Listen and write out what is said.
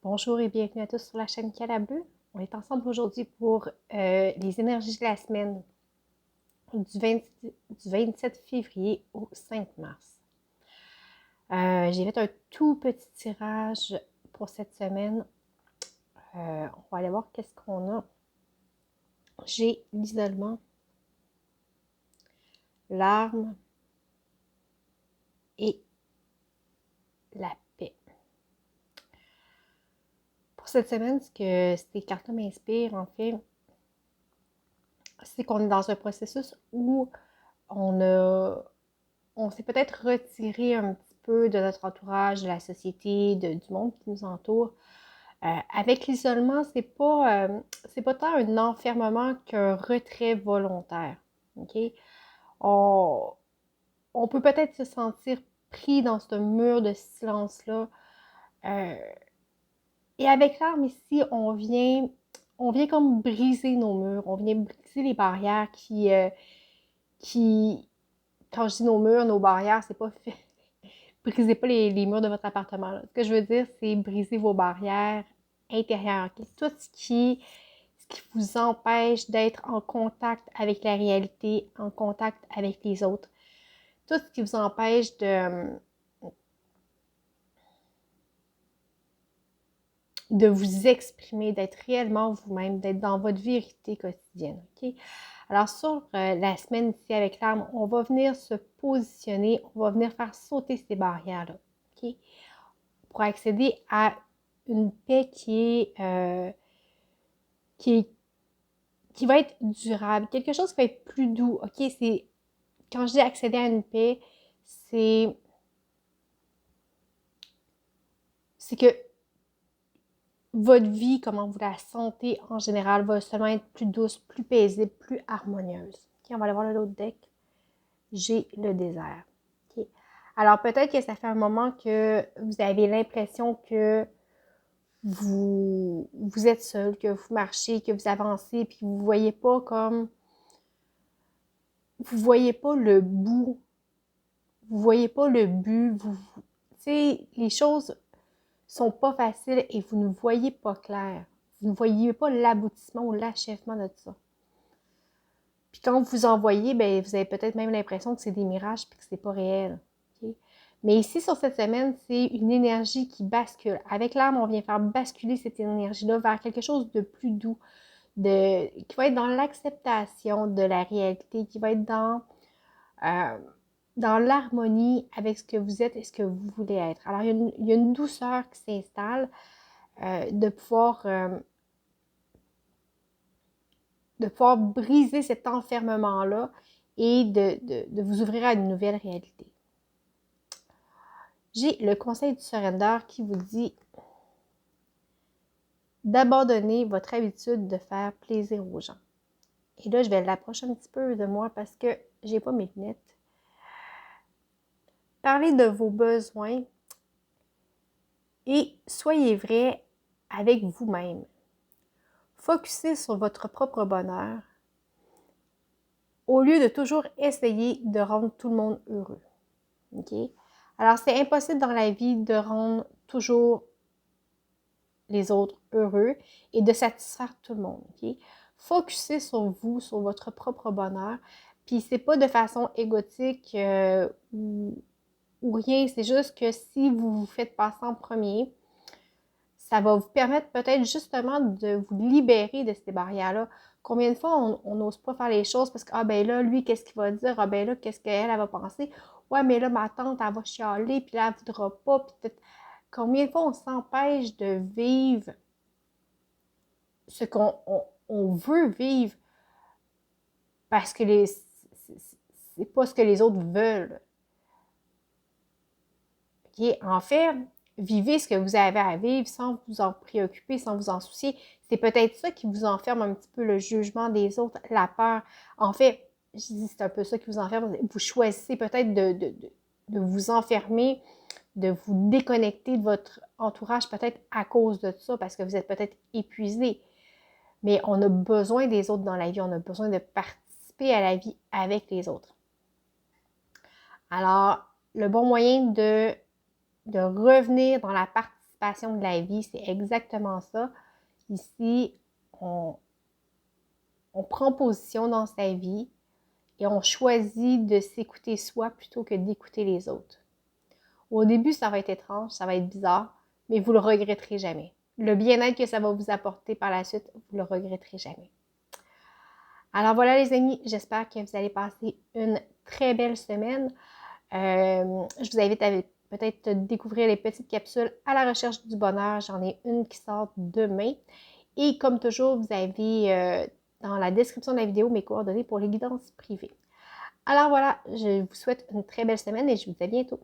Bonjour et bienvenue à tous sur la chaîne Calabeu. On est ensemble aujourd'hui pour les énergies de la semaine du 27 février au 5 mars. J'ai fait un tout petit tirage pour cette semaine. On va aller voir qu'est-ce qu'on a. J'ai l'isolement, l'arme et la paix. Pour cette semaine, ce que ces cartes m'inspirent, en fait, c'est qu'on est dans un processus où on s'est peut-être retiré un petit peu de notre entourage, de la société, du monde qui nous entoure. Avec l'isolement, c'est pas tant un enfermement qu'un retrait volontaire. OK? On, on peut peut-être se sentir pris dans ce mur de silence-là. Euh, et avec l'arme ici, on vient comme briser nos murs, on vient briser les barrières qui quand je dis nos murs, nos barrières, c'est pas fait. Brisez pas les murs de votre appartement. Là. Ce que je veux dire, c'est briser vos barrières intérieures. Okay? Tout ce qui vous empêche d'être en contact avec la réalité, en contact avec les autres. Tout ce qui vous empêche de vous exprimer, d'être réellement vous-même, d'être dans votre vérité quotidienne. Okay? Alors, sur la semaine ici avec l'arme, on va venir se positionner, on va venir faire sauter ces barrières-là. Okay? Pour accéder à une paix qui va être durable, quelque chose qui va être plus doux. OK, quand je dis accéder à une paix, c'est que votre vie, comment vous la sentez en général, va seulement être plus douce, plus paisible, plus harmonieuse. OK, on va aller voir l'autre deck. J'ai le désert. OK. Alors peut-être que ça fait un moment que vous avez l'impression que vous êtes seul, que vous marchez, que vous avancez, puis vous voyez pas vous voyez pas le bout, vous voyez pas le but, tu sais, les choses sont pas faciles et vous ne voyez pas clair. Vous ne voyez pas l'aboutissement ou l'achèvement de ça. Puis quand vous en voyez, ben, vous avez peut-être même l'impression que c'est des mirages et que c'est pas réel. Okay? Mais ici, sur cette semaine, c'est une énergie qui bascule. Avec l'âme, on vient faire basculer cette énergie-là vers quelque chose de plus doux, qui va être dans l'acceptation de la réalité, qui va être dans l'harmonie avec ce que vous êtes et ce que vous voulez être. Alors, il y a une douceur qui s'installe de pouvoir briser cet enfermement-là et de vous ouvrir à une nouvelle réalité. J'ai le conseil du surrender qui vous dit d'abandonner votre habitude de faire plaisir aux gens. Et là, je vais l'approcher un petit peu de moi parce que j'ai pas mes lunettes. Parlez de vos besoins et soyez vrai avec vous-même. Focussez sur votre propre bonheur au lieu de toujours essayer de rendre tout le monde heureux. OK? Alors, c'est impossible dans la vie de rendre toujours les autres heureux et de satisfaire tout le monde. OK? Focussez sur vous, sur votre propre bonheur. Puis, c'est pas de façon égotique ou rien. C'est juste que si vous vous faites passer en premier, ça va vous permettre peut-être justement de vous libérer de ces barrières-là. Combien de fois on n'ose pas faire les choses parce que, ah ben là, lui, qu'est-ce qu'il va dire? Ah ben là, qu'est-ce qu'elle va penser? Ouais, mais là, ma tante, elle va chialer, puis là, elle ne voudra pas. Puis peut-être... Combien de fois on s'empêche de vivre ce qu'on veut vivre parce que c'est pas ce que les autres veulent. Okay? En fait, vivez ce que vous avez à vivre sans vous en préoccuper, sans vous en soucier. C'est peut-être ça qui vous enferme un petit peu le jugement des autres, la peur. En fait, je dis c'est un peu ça qui vous enferme. Vous choisissez peut-être de vous enfermer, de vous déconnecter de votre entourage peut-être à cause de ça, parce que vous êtes peut-être épuisé. Mais on a besoin des autres dans la vie, on a besoin de participer à la vie avec les autres. Alors, le bon moyen de revenir dans la participation passion de la vie, c'est exactement ça. Ici, on prend position dans sa vie et on choisit de s'écouter soi plutôt que d'écouter les autres. Au début, ça va être étrange, ça va être bizarre, mais vous le regretterez jamais. Le bien-être que ça va vous apporter par la suite, vous le regretterez jamais. Alors voilà les amis, j'espère que vous allez passer une très belle semaine. Je vous invite à peut-être découvrir les petites capsules à la recherche du bonheur. J'en ai une qui sort demain. Et comme toujours, vous avez dans la description de la vidéo mes coordonnées pour les guidances privées. Alors voilà, je vous souhaite une très belle semaine et je vous dis à bientôt.